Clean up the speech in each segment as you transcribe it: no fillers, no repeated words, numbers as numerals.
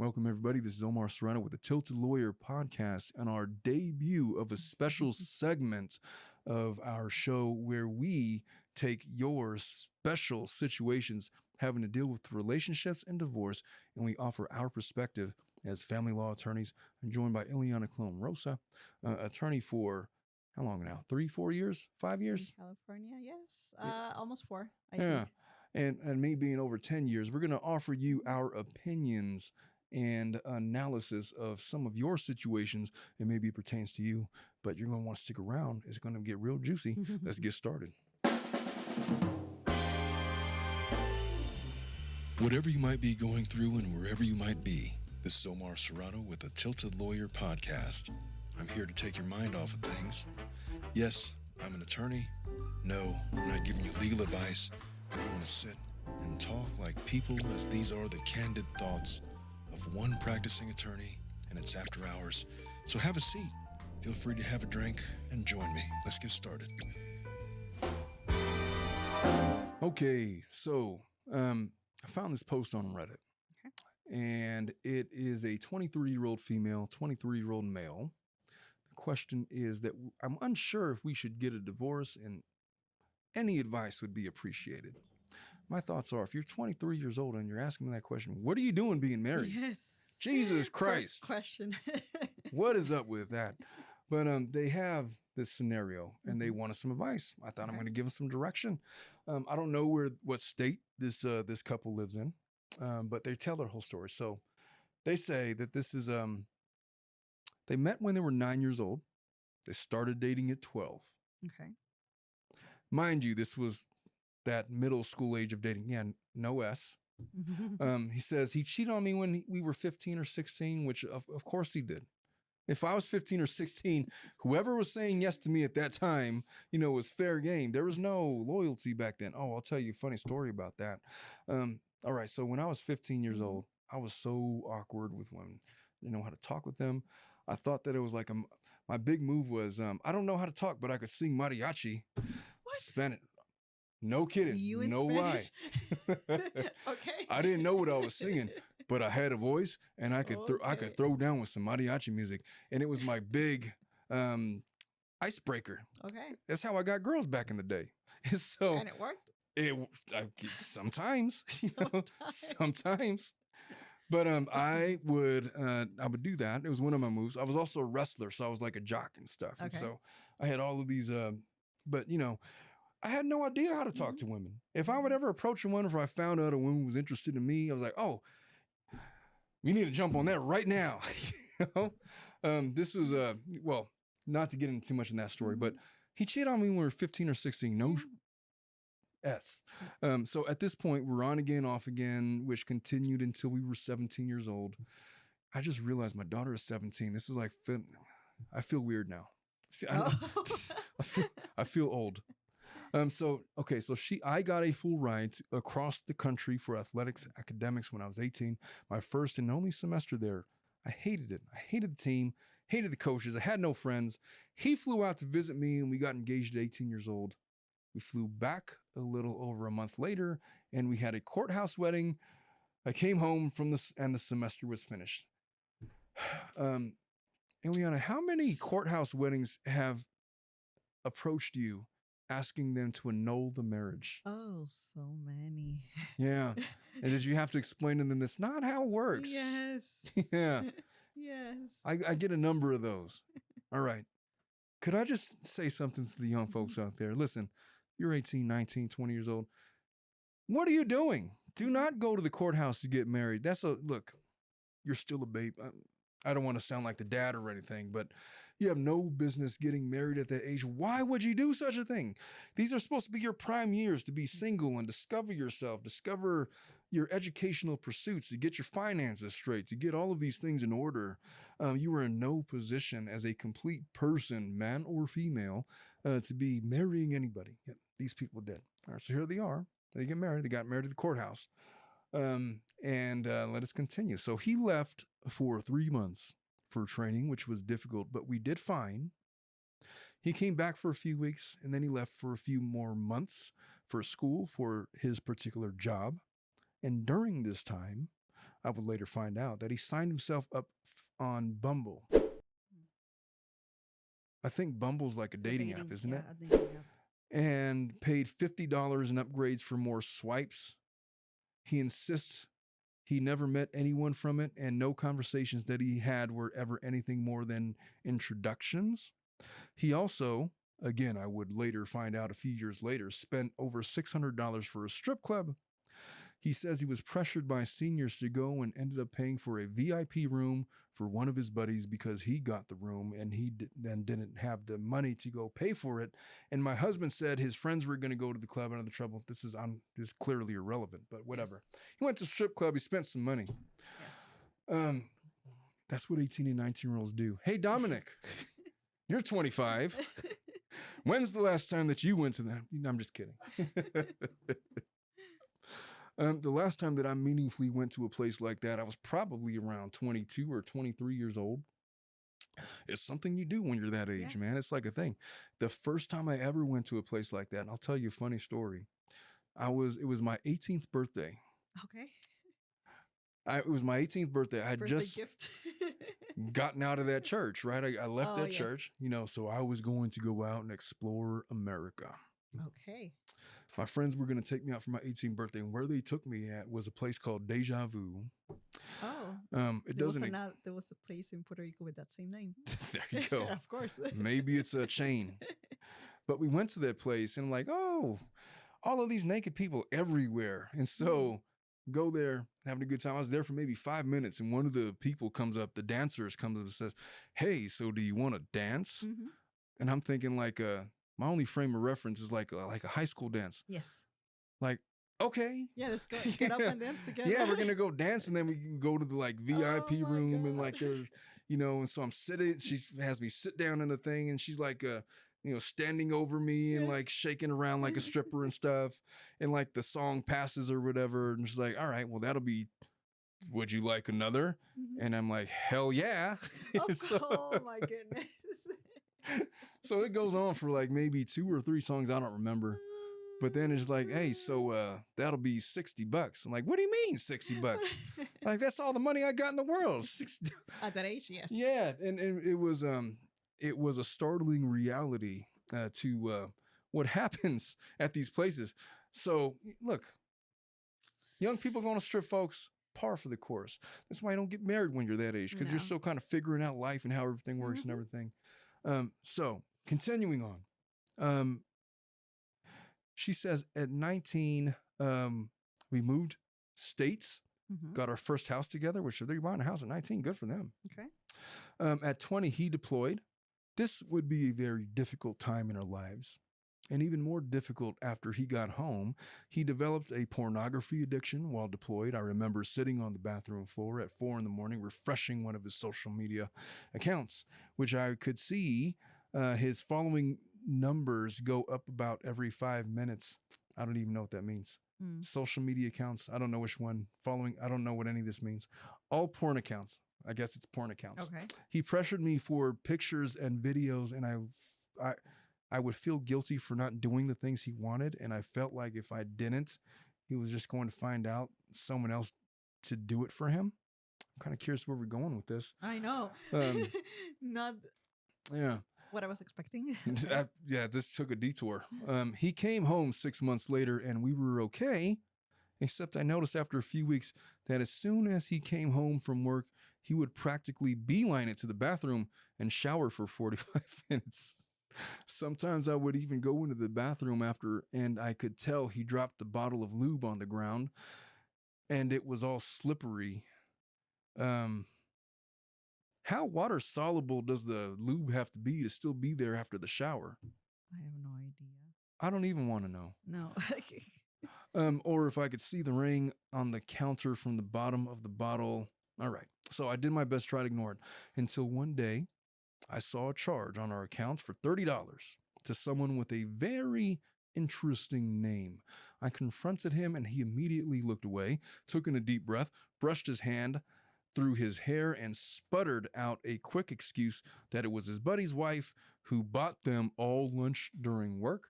Welcome, everybody. This is Omar Serrano with the Tilted Lawyer podcast and our debut of a special segment of our show where we take your special situations having to deal with relationships and divorce, and we offer our perspective as family law attorneys. I'm joined by Ileana Rosa, attorney for how long now? 3, 4 years? 5 years? In California, yes. Almost 4, I Yeah. think. And me being over 10 years, we're going to offer you our opinions and analysis of some of your situations. It maybe pertains to you, but you're going to want to stick around. It's going to get real juicy. Let's get started. Whatever you might be going through and wherever you might be, this is Omar Serrano with the Tilted Lawyer podcast. I'm here to take your mind off of things. Yes, I'm an attorney. No, I'm not giving you legal advice. We're going to sit and talk like people, as these are the candid thoughts of one practicing attorney, and it's after hours. So have a seat. Feel free to have a drink and join me. Let's get started. Okay, so I found this post on Reddit. And it is a 23-year-old female, 23-year-old male. The question is that I'm unsure if we should get a divorce, and any advice would be appreciated. My thoughts are, if you're 23 years old and you're asking me that question, what are you doing being married? Yes. Jesus Christ. First question. What is up with that? But they have this scenario and they wanted some advice. I thought I'm going to give them some direction. I don't know what state this couple lives in. But they tell their whole story. So they say that this is, they met when they were 9 years old. They started dating at 12. Okay. Mind you, this was that middle school age of dating. Yeah, no S. He says he cheated on me when we were 15 or 16, which of course he did. If I was 15 or 16, whoever was saying yes to me at that time, was fair game. There was no loyalty back then. Oh, I'll tell you a funny story about that. All right, so when I was 15 years old, I was so awkward with women. I didn't know how to talk with them. I thought that it was like my big move was, I don't know how to talk, but I could sing mariachi. What? Spanish. No kidding. You in no Spanish? lie. Okay. I didn't know what I was singing, but I had a voice and I could throw down with some mariachi music, and it was my big icebreaker. Okay. That's how I got girls back in the day. So And it worked? Sometimes, sometimes. But I would do that. It was one of my moves. I was also a wrestler, so I was like a jock and stuff. Okay. And so I had all of these, but I had no idea how to talk to women. If I would ever approach a woman, if I found out a woman was interested in me, I was like, oh, we need to jump on that right now. This was, well, not to get into too much in that story, but he cheated on me when we were 15 or 16. No S. So at this point, we're on again, off again, which continued until we were 17 years old. I just realized my daughter is 17. This is like, I feel weird now. I feel old. So I got a full ride across the country for athletics, academics when I was 18, my first and only semester there. I hated it. I hated the team, hated the coaches. I had no friends. He flew out to visit me and we got engaged at 18 years old. We flew back a little over a month later and we had a courthouse wedding. I came home from this and the semester was finished. Ileana, how many courthouse weddings have approached you asking them to annul the marriage? Oh, so many. Yeah. And did you have to explain to them that's not how it works? Yes. Yeah. Yes. I get a number of those. All right. Could I just say something to the young folks out there? Listen, you're 18, 19, 20 years old. What are you doing? Do not go to the courthouse to get married. Look, you're still a babe. I don't want to sound like the dad or anything, but you have no business getting married at that age. Why would you do such a thing? These are supposed to be your prime years to be single and discover yourself, discover your educational pursuits, to get your finances straight, to get all of these things in order. You are in no position as a complete person, man or female, to be marrying anybody. Yet these people did. All right, so here they are. They get married. They got married at the courthouse. Let us continue. So he left for 3 months for training, which was difficult, but we did fine. He came back for a few weeks and then he left for a few more months for school for his particular job. And during this time, I would later find out that he signed himself up on Bumble. I think Bumble's like a dating app, isn't it? A dating app. And paid $50 in upgrades for more swipes. He insists he never met anyone from it, and no conversations that he had were ever anything more than introductions. He also, again, I would later find out a few years later, spent over $600 for a strip club. He says he was pressured by seniors to go and ended up paying for a VIP room for one of his buddies because he got the room and he then didn't have the money to go pay for it. And my husband said his friends were going to go to the club out of the trouble. This is clearly irrelevant, but whatever. Yes. He went to a strip club. He spent some money. Yes. That's what 18 and 19-year-olds do. Hey, Dominic, you're 25. When's the last time that you went to that? I'm just kidding. The last time that I meaningfully went to a place like that, I was probably around 22 or 23 years old. It's something you do when you're that age, man. It's like a thing. The first time I ever went to a place like that, and I'll tell you a funny story. It was my 18th birthday. Okay. It was my 18th birthday. I had Birthday just gift. gotten out of that church, right? I left that yes. church, so I was going to go out and explore America. Okay. My friends were going to take me out for my 18th birthday, and where they took me at was a place called Deja Vu. Oh. It there doesn't. There was a place in Puerto Rico with that same name. There you go. Of course. Maybe it's a chain. But we went to that place, and I'm like, oh, all of these naked people everywhere. And so go there, having a good time. I was there for maybe 5 minutes, and one of the people comes up, the dancers comes up and says, hey, so do you want to dance? Mm-hmm. And I'm thinking like, my only frame of reference is like a high school dance. Yes. Like, okay. Yeah, let's go get up and dance together. Yeah, we're going to go dance, and then we can go to the like VIP room and like there's, and so I'm sitting, she has me sit down in the thing, and she's like, standing over me and like shaking around like a stripper and stuff. And like the song passes or whatever. And she's like, all right, well, that'll be, would you like another? Mm-hmm. And I'm like, hell yeah. Oh my goodness. So it goes on for like maybe 2 or 3 songs. I don't remember. But then it's like, hey, so that'll be $60. I'm like, what do you mean $60? Like, that's all the money I got in the world. 60. At that age, yes. Yeah. And it was a startling reality to what happens at these places. So look, young people going to strip, folks, par for the course. That's why you don't get married when you're that age, because you're still kind of figuring out life and how everything works and everything. So continuing on, she says at 19, we moved states, got our first house together, which they're buying a house at 19. Good for them. Okay. At 20, he deployed. This would be a very difficult time in our lives. And even more difficult after he got home. He developed a pornography addiction while deployed. I remember sitting on the bathroom floor at 4 a.m, refreshing one of his social media accounts, which I could see his following numbers go up about every 5 minutes. I don't even know what that means. Social media accounts. I don't know which one. Following. I don't know what any of this means. All porn accounts. I guess it's porn accounts. Okay. He pressured me for pictures and videos, and I would feel guilty for not doing the things he wanted. And I felt like if I didn't, he was just going to find out someone else to do it for him. I'm kind of curious where we're going with this. I know. Not what I was expecting. This took a detour. He came home 6 months later, and we were okay, except I noticed after a few weeks that as soon as he came home from work, he would practically beeline it to the bathroom and shower for 45 minutes. Sometimes I would even go into the bathroom after, and I could tell he dropped the bottle of lube on the ground, and it was all slippery. How water soluble does the lube have to be still be there after the shower? I have no idea. I don't even want to know. No. Or if I could see the ring on the counter from the bottom of the bottle. All right. So I did my best to try to ignore it until one day I saw a charge on our accounts for $30 to someone with a very interesting name. I confronted him, and he immediately looked away, took in a deep breath, brushed his hand through his hair, and sputtered out a quick excuse that it was his buddy's wife who bought them all lunch during work.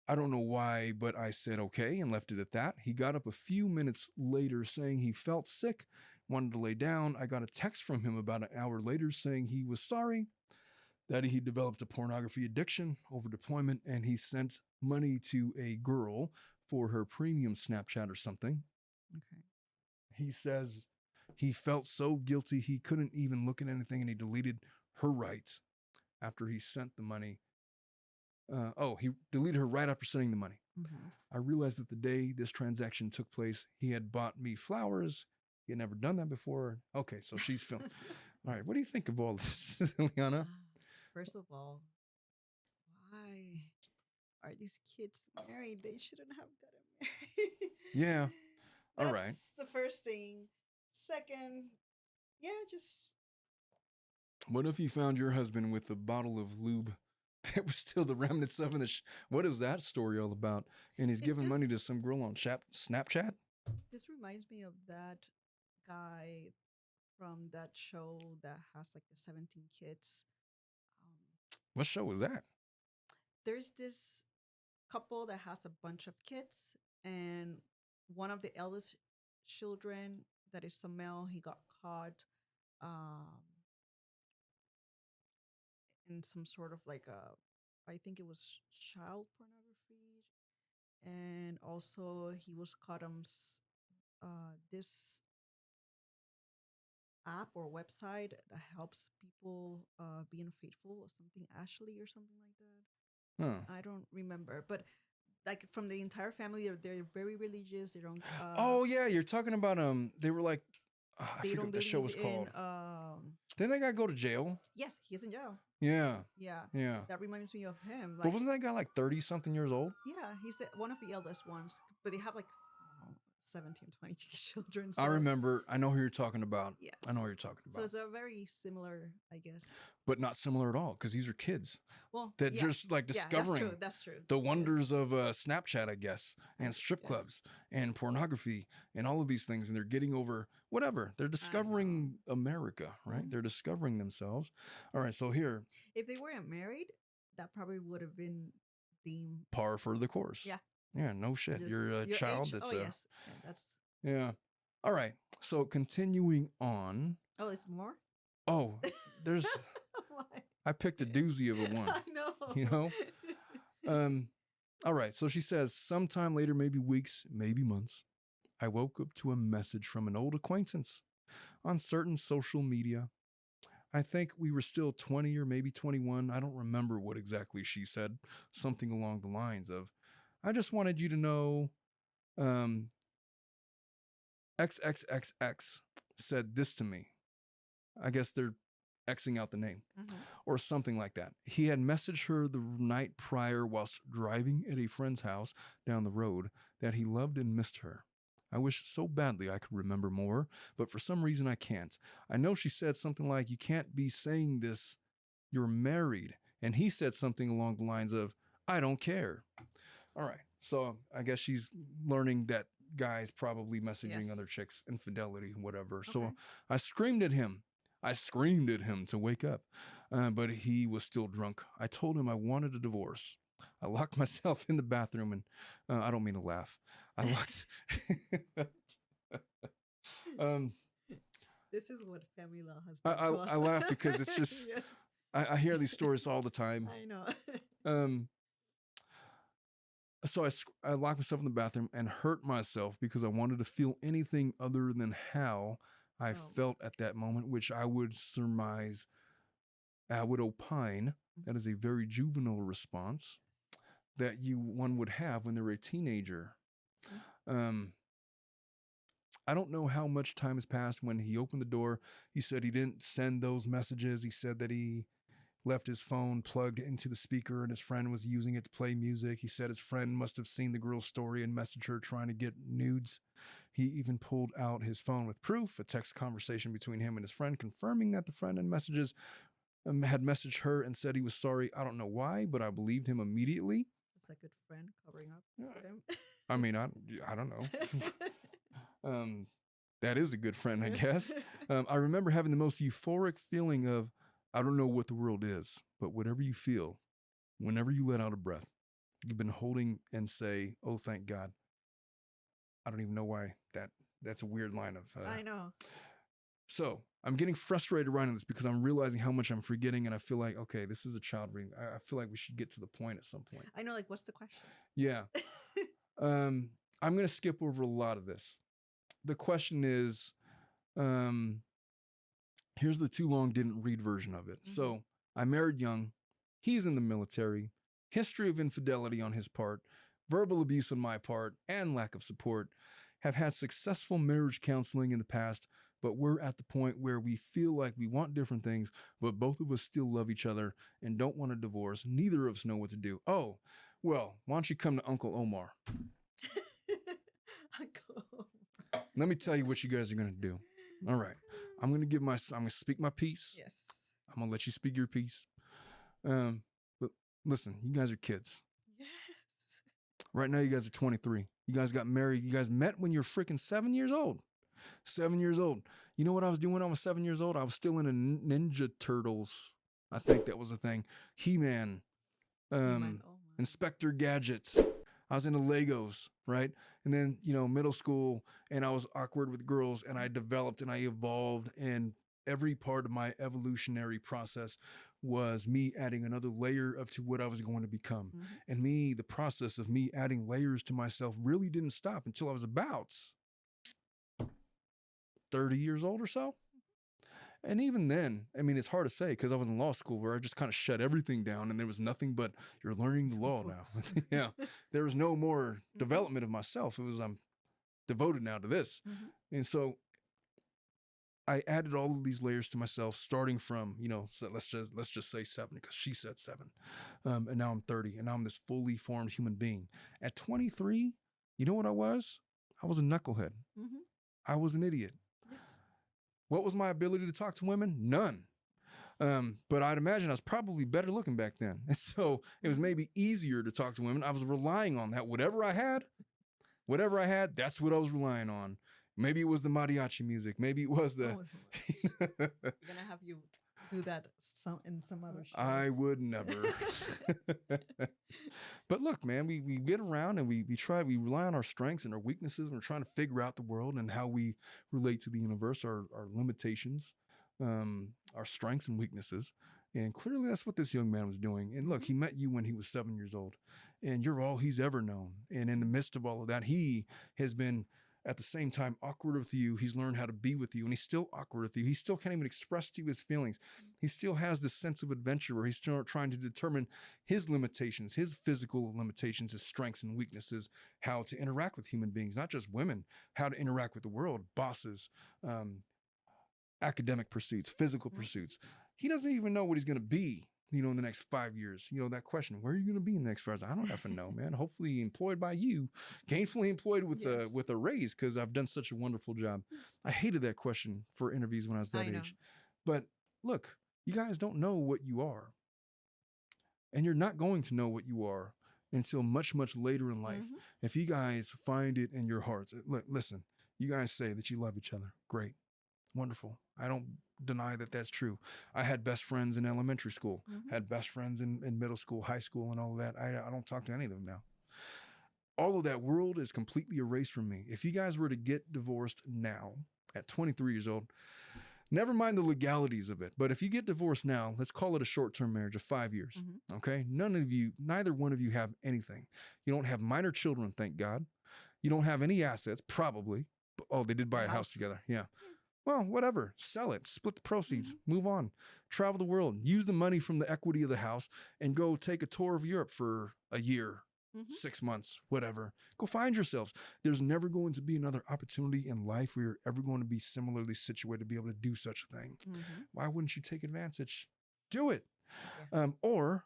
I don't know why, but I said okay and left it at that. He got up a few minutes later saying he felt sick wanted to lay down. I got a text from him about an hour later saying he was sorry, that he developed a pornography addiction over deployment, and he sent money to a girl for her premium Snapchat or something. Okay. He says he felt so guilty he couldn't even look at anything, and he deleted her rights after he sent the money. He deleted her right after sending the money. Mm-hmm. I realized that the day this transaction took place, he had bought me flowers. He had never done that before. Okay, so she's filmed. All right, what do you think of all this, Ileana? First of all, why are these kids married? They shouldn't have gotten married. Yeah. All right. That's the first thing. Second, yeah, just What if you found your husband with a bottle of lube that was still the remnants of in the what is that story all about? And he's giving money to some girl on Snapchat? This reminds me of that guy from that show that has like the 17 kids. What show was that? There's this couple that has a bunch of kids, and one of the eldest children, that is a male, he got caught in some sort of like I think it was child pornography, and also he was caught on this app or website that helps people be unfaithful or something, Ashley or something like that. Huh. I don't remember, but like from the entire family, they're very religious. They don't. Oh yeah, you're talking about they were like, I They forget don't what the show was believe in. called. Didn't that guy go to jail? Yes, he's in jail. Yeah. Yeah. Yeah. That reminds me of him. But wasn't that guy like 30 something years old? Yeah, he's one of the eldest ones, but they have like, I don't know, 17, 20 children. I remember. I know who you're talking about. Yes. I know who you're talking about. So it's a very similar, I guess. But not similar at all, because these are kids. Well, that just like discovering that's true. the wonders of Snapchat, I guess, and strip clubs and pornography and all of these things. And they're getting over whatever. They're discovering America, right? Mm-hmm. They're discovering themselves. All right. So here. If they weren't married, that probably would have been deemed par for the course. Yeah. Yeah. No shit. You're a child. Age, that's yes. Yeah, that's. Yeah. All right. So continuing on. Oh, it's more? Oh, there's. I picked a doozy of a one. I know. You know? All right. So she says, sometime later, maybe weeks, maybe months, I woke up to a message from an old acquaintance on certain social media. I think we were still 20 or maybe 21. I don't remember what exactly she said. Something along the lines of, I just wanted you to know XXXX said this to me. I guess they're Xing out the name or something like that. He had messaged her the night prior whilst driving at a friend's house down the road that he loved and missed her. I wish so badly I could remember more, but for some reason I can't. I know she said something like, you can't be saying this, you're married. And he said something along the lines of, I don't care. All right. So I guess she's learning that guys probably messaging other chicks, infidelity, whatever. Okay. So I screamed at him to wake up, but he was still drunk. I told him I wanted a divorce. I locked myself in the bathroom and I don't mean to laugh. I locked. This is what family law has done to us. I laugh because it's just, yes. I hear these stories all the time. I know. So I locked myself in the bathroom and hurt myself because I wanted to feel anything other than how I felt at that moment, which I would surmise, I would opine, that is a very juvenile response that one would have when they're a teenager. I don't know how much time has passed when he opened the door. He said he didn't send those messages. He said that he left his phone plugged into the speaker and his friend was using it to play music. He said his friend must have seen the girl's story and messaged her trying to get nudes. He even pulled out his phone with proof, a text conversation between him and his friend confirming that the friend in messages had messaged her and said he was sorry. I don't know why, but I believed him immediately. It's a good friend covering up for him. I mean, I don't know. That is a good friend, I guess. I remember having the most euphoric feeling of, I don't know what the world is, but whatever you feel, whenever you let out a breath, you've been holding and say, oh, thank God. I don't even know why that's a weird line of. I know. So I'm getting frustrated writing this because I'm realizing how much I'm forgetting, and I feel like, okay, this is a child reading. I feel like we should get to the point at some point. I know, like, what's the question? Yeah. I'm going to skip over a lot of this. The question is, here's the too long didn't read version of it. So I married young. He's in the military. History of infidelity on his part, verbal abuse on my part, and lack of support. Have had successful marriage counseling in the past, but we're at the point where we feel like we want different things, but both of us still love each other and don't want a divorce. Neither of us know what to do. Oh, well, why don't you come to Uncle Omar? Uncle. Let me tell you what you guys are going to do. All right. I'm going to speak my piece. Yes. I'm going to let you speak your piece. But listen, you guys are kids. Yes. Right now, you guys are 23. You guys got married. You guys met when you're freaking 7 years old. 7 years old. You know what I was doing when I was 7 years old? I was still in a Ninja Turtles. I think that was a thing. He-Man. He-Man, Inspector Gadgets. I was into Legos, right? And then, middle school, and I was awkward with girls, and I developed and I evolved, and every part of my evolutionary process was me adding another layer to what I was going to become. And the process of me adding layers to myself really didn't stop until I was about 30 years old or so. And even then, I mean, it's hard to say because I was in law school where I just kind of shut everything down and there was nothing but you're learning the law now. Yeah. There was no more development of myself. It was, I'm devoted now to this. And so I added all of these layers to myself, starting from, so let's just say 7 because she said 7. And now I'm 30 and now I'm this fully formed human being. At 23, you know what I was? I was a knucklehead. I was an idiot. Yes. What was my ability to talk to women? None. But I'd imagine I was probably better looking back then. And so it was maybe easier to talk to women. I was relying on that. Whatever I had, that's what I was relying on. Maybe it was the mariachi music. Maybe it was the... We're going to have you do that in some other show. I would never. But look, man, we get around and we rely on our strengths and our weaknesses. And we're trying to figure out the world and how we relate to the universe, our limitations, our strengths and weaknesses. And clearly that's what this young man was doing. And look, he met you when he was 7 years old and you're all he's ever known. And in the midst of all of that, he has been at the same time awkward with you. He's learned how to be with you and he's still awkward with you. He still can't even express to you his feelings. He still has this sense of adventure where he's still trying to determine his limitations, his physical limitations, his strengths and weaknesses, how to interact with human beings, not just women, how to interact with the world, bosses, academic pursuits, physical pursuits. He doesn't even know what he's going to be, in the next 5 years. That question, where are you going to be in the next 5 years? I don't effing know, man. Hopefully employed by you, gainfully employed with a raise because I've done such a wonderful job. I hated that question for interviews when I was that age. But look, you guys don't know what you are. And you're not going to know what you are until much, much later in life. If you guys find it in your hearts, look, listen, you guys say that you love each other. Great. Wonderful. I don't deny that that's true. I had best friends in elementary school, had best friends in middle school, high school, and all of that. I don't talk to any of them now. All of that world is completely erased from me. If you guys were to get divorced now at 23 years old, never mind the legalities of it, but if you get divorced now, let's call it a short-term marriage of 5 years. Okay. Neither one of you have anything. You don't have minor children, thank God. You don't have any assets, probably. Oh, they did buy a house together. Yeah. Well, whatever, sell it, split the proceeds, move on, travel the world, use the money from the equity of the house and go take a tour of Europe for a year, 6 months, whatever. Go find yourselves. There's never going to be another opportunity in life where you're ever going to be similarly situated to be able to do such a thing. Why wouldn't you take advantage? Do it. Or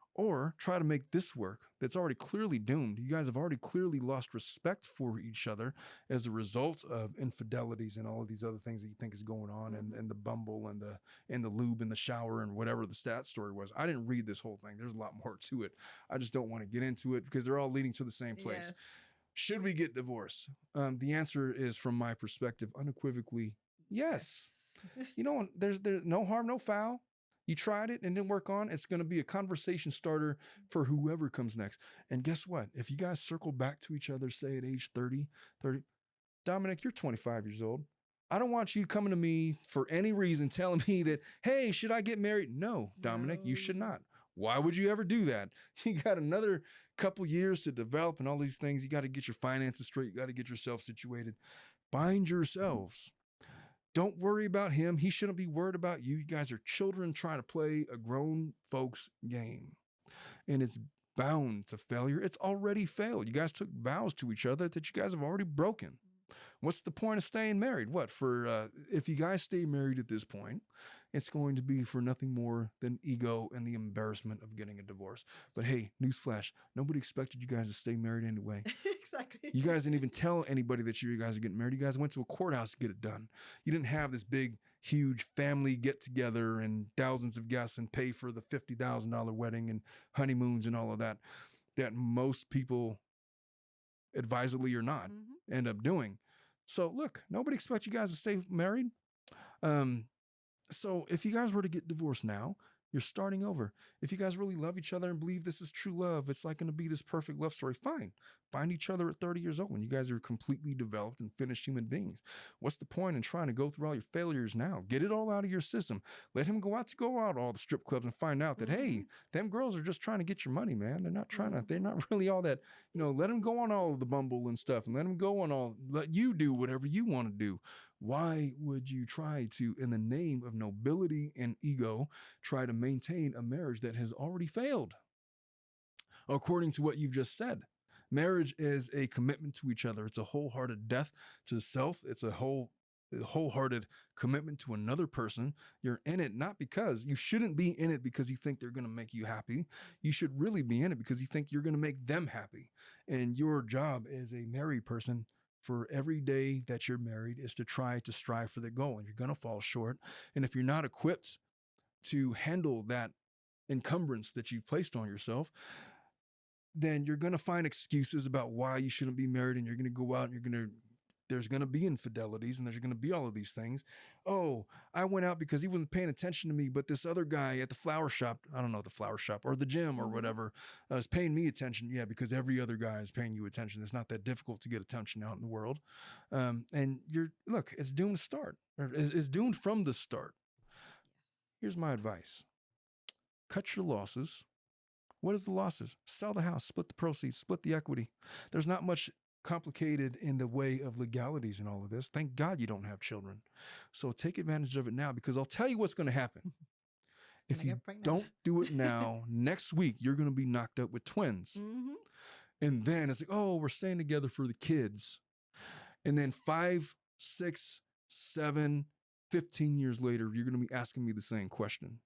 try to make this work that's already clearly doomed. You guys have already clearly lost respect for each other as a result of infidelities and all of these other things that you think is going on and the bumble and the lube in the shower and whatever the stat story was. I didn't read this whole thing. There's a lot more to it. I just don't want to get into it because they're all leading to the same place. Yes. Should we get divorced? The answer is, from my perspective, unequivocally, yes. There's no harm, no foul. You tried it and didn't work on. It's going to be a conversation starter for whoever comes next. And guess what? If you guys circle back to each other, say at age 30, Dominic, you're 25 years old. I don't want you coming to me for any reason telling me that, hey, should I get married? No, Dominic, you should No. not. Why would you ever do that? You got another couple years to develop and all these things. You got to get your finances straight. You got to get yourself situated. Bind yourselves. Don't worry about him. He shouldn't be worried about you. You guys are children trying to play a grown folks game. And it's bound to failure. It's already failed. You guys took vows to each other that you guys have already broken. What's the point of staying married? What for? If you guys stay married at this point, it's going to be for nothing more than ego and the embarrassment of getting a divorce. But hey, newsflash, nobody expected you guys to stay married anyway. Exactly. You guys didn't even tell anybody that you guys are getting married. You guys went to a courthouse to get it done. You didn't have this big, huge family get together and thousands of guests and pay for the $50,000 wedding and honeymoons and all of that most people, advisedly or not, end up doing. So look, nobody expects you guys to stay married. So if you guys were to get divorced now, you're starting over. If you guys really love each other and believe this is true love, it's like going to be this perfect love story, fine. Find each other at 30 years old when you guys are completely developed and finished human beings. What's the point in trying to go through all your failures now? Get it all out of your system. Let him go out all the strip clubs and find out that, hey, them girls are just trying to get your money, man. They're not trying to, they're not really all that, let him go on all of the Bumble and stuff and let him go on let you do whatever you want to do. Why would you try to, in the name of nobility and ego, try to maintain a marriage that has already failed? According to what you've just said, marriage is a commitment to each other. It's a wholehearted death to self. It's a wholehearted commitment to another person. You're in it not because you shouldn't be in it because you think they're going to make you happy. You should really be in it because you think you're going to make them happy. And your job as a married person for every day that you're married is to try to strive for the goal, and you're going to fall short. And if you're not equipped to handle that encumbrance that you've placed on yourself, then you're going to find excuses about why you shouldn't be married, and you're going to go out and there's going to be infidelities and there's going to be all of these things. Oh, I went out because he wasn't paying attention to me, but this other guy at the flower shop, I don't know, the flower shop or the gym or whatever, is paying me attention. Yeah, because every other guy is paying you attention. It's not that difficult to get attention out in the world. And it's doomed to start, or it's doomed from the start. Yes. Here's my advice. Cut your losses. What is the losses? Sell the house, split the proceeds, split the equity. There's not much complicated in the way of legalities and all of this. Thank God you don't have children. So take advantage of it now, because I'll tell you what's going to happen. If you don't do it now, next week, you're going to be knocked up with twins. And then it's like, oh, we're staying together for the kids. And then 5, 6, 7, 15 years later, you're going to be asking me the same question.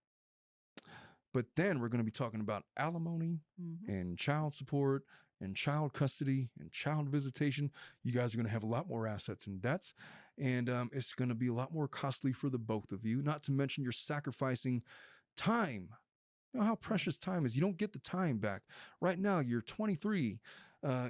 But then we're going to be talking about alimony and child support and child custody and child visitation. You guys are going to have a lot more assets and debts, and it's going to be a lot more costly for the both of you, not to mention you're sacrificing time. You know how precious time is. You don't get the time back. Right now, you're 23.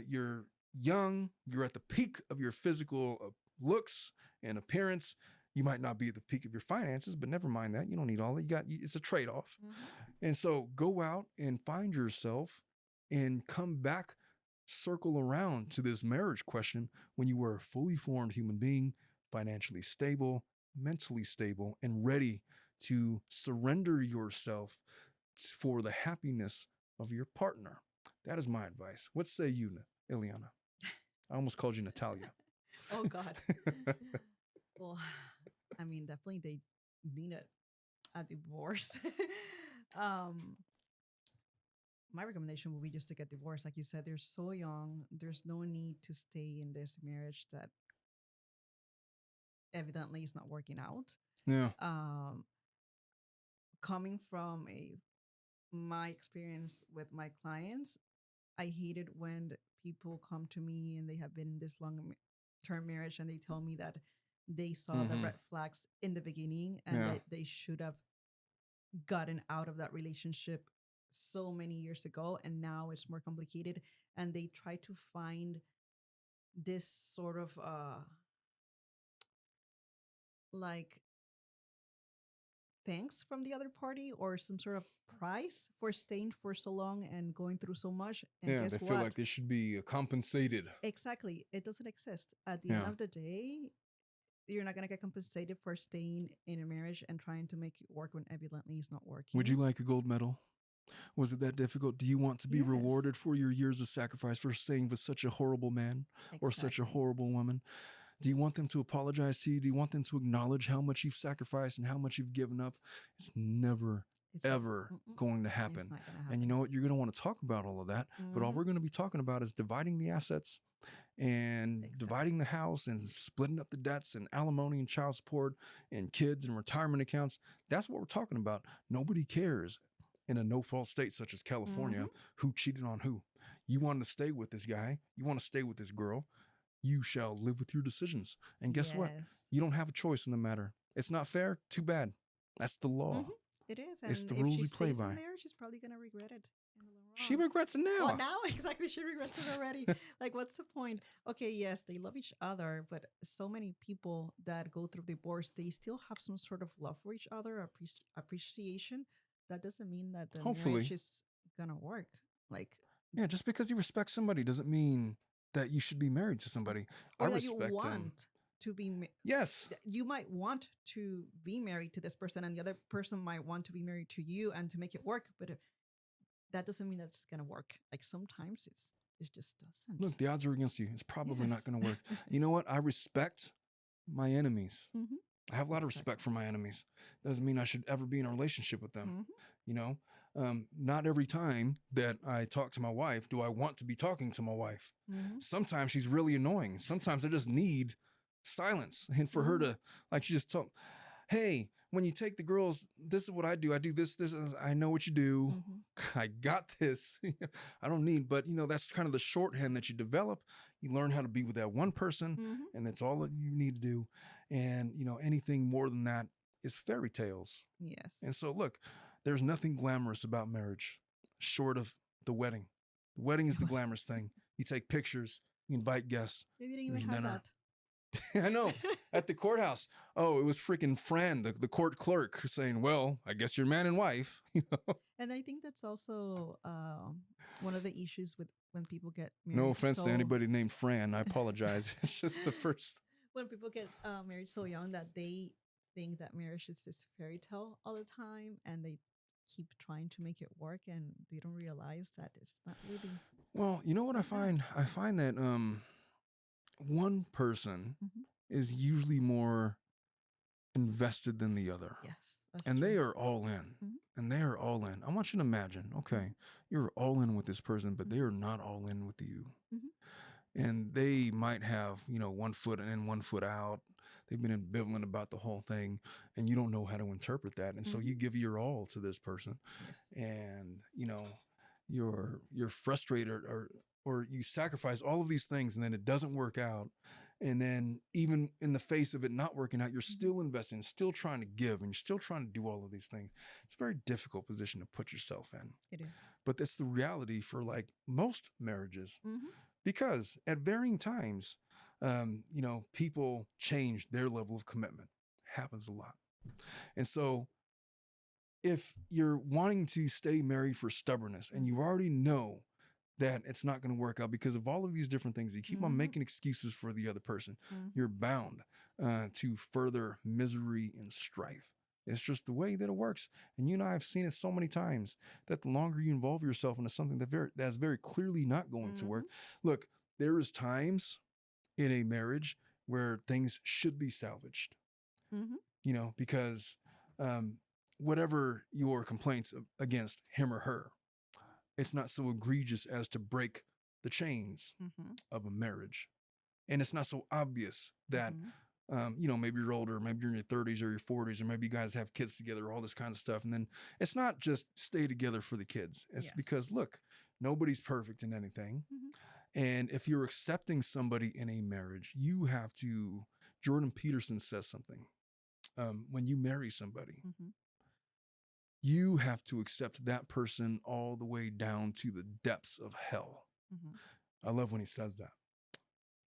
You're young. You're at the peak of your physical looks and appearance. You might not be at the peak of your finances, but never mind that. You don't need all that. It's a trade-off. And so go out and find yourself and come back, circle around to this marriage question when you were a fully formed human being, financially stable, mentally stable, and ready to surrender yourself for the happiness of your partner. That is my advice. What say you, Ileana? I almost called you Natalia. Oh, God. Well, I mean, definitely they need a divorce. My recommendation would be just to get divorced. Like you said, they're so young. There's no need to stay in this marriage that evidently is not working out. Yeah. Coming from my experience with my clients, I hate it when people come to me and they have been in this long-term marriage and they tell me that they saw the red flags in the beginning and that they should have gotten out of that relationship so many years ago, and now it's more complicated, and they try to find this sort of like thanks from the other party or some sort of price for staying for so long and going through so much. And guess they what? feel like they should be compensated. Exactly. It doesn't exist. At the end of the day, you're not gonna get compensated for staying in a marriage and trying to make it work when evidently it's not working. Would you like a gold medal? Was it that difficult? Do you want to be Yes. rewarded for your years of sacrifice for staying with such a horrible man or such a Exactly. horrible woman? Do you want them to apologize to you? Do you want them to acknowledge how much you've sacrificed and how much you've given up? It's never, It's ever going to It's happen. not gonna happen. And you know what? You're going to want to talk about all of that. But all Mhm. we're going to be talking about is dividing the assets and dividing the house and splitting up the debts and alimony and child support and kids and retirement accounts. That's what we're talking about. Nobody cares in a no-fault state such as California who cheated on who. You want to stay with this guy. You want to stay with this girl. You shall live with your decisions. And guess what? Yes. You don't have a choice in the matter. It's not fair. Too bad. That's the law. It is. It's And the if rules she we play stays in by. there, she's probably gonna regret it in the long She run. regrets it now. Well, now exactly, she regrets it already. Like, what's the point? Okay, yes, they love each other, but so many people that go through divorce, they still have some sort of love for each other, appreciation. That doesn't mean that the Hopefully. marriage is gonna work. Like, Yeah, just because you respect somebody doesn't mean that you should be married to somebody. or I that you respect want to be. Yes. You might want to be married to this person, and the other person might want to be married to you, and to make it work. But that doesn't mean that it's gonna work. Like, sometimes it just doesn't. Look, the odds are against you. It's probably not Yes. going to work. You know what? I respect my enemies. Mhm. I have a lot of respect for my enemies. Doesn't mean I should ever be in a relationship with them. You know, not every time that I talk to my wife do I want to be talking to my wife. Sometimes she's really annoying. Sometimes I just need silence. And for her to, like, she just told, hey, when you take the girls, this is what I do. I do this. I know what you do. I got this. I don't need, but you know, that's kind of the shorthand that you develop. You learn how to be with that one person, and that's all that you need to do. And you know, anything more than that is fairy tales. Yes. And so, look, there's nothing glamorous about marriage, short of the wedding. The wedding is the glamorous thing. You take pictures, you invite guests. They didn't even there's have dinner. that. I know. At the courthouse. Oh, it was freaking Fran, the court clerk, saying, well, I guess you're man and wife. You know? And I think that's also one of the issues with when people get married. No offense to anybody named Fran. I apologize. It's just the first. When people get married so young that they think that marriage is this fairy tale all the time, and they keep trying to make it work, and they don't realize that it's not really. Well, you know what I find? I find that one person is usually more invested than the other. Yes. That's And true. they are all in. And they are all in. I want you to imagine, okay, you're all in with this person, but they are not all in with you. And they might have, you know, 1 foot in, 1 foot out. They've been ambivalent about the whole thing, and you don't know how to interpret that. And so you give your all to this person. Yes. And, you know, you're frustrated or you sacrifice all of these things, and then it doesn't work out. And then even in the face of it not working out, you're still investing, still trying to give, and you're still trying to do all of these things. It's a very difficult position to put yourself in. It is. But that's the reality for like most marriages, because at varying times, you know, people change their level of commitment. Happens a lot. And so if you're wanting to stay married for stubbornness and you already know that it's not going to work out because of all of these different things, you keep on making excuses for the other person, you're bound to further misery and strife. It's just the way that it works. And you and I have seen it so many times that the longer you involve yourself into something that's very clearly not going to work. Look, there is times in a marriage where things should be salvaged, you know, because whatever your complaints against him or her, it's not so egregious as to break the chains of a marriage. And it's not so obvious that, you know, maybe you're older, maybe you're in your 30s or your 40s, or maybe you guys have kids together, all this kind of stuff. And then it's not just stay together for the kids. It's because, look, nobody's perfect in anything. And if you're accepting somebody in a marriage, you have to, Jordan Peterson says something, when you marry somebody, you have to accept that person all the way down to the depths of hell. I love when he says that.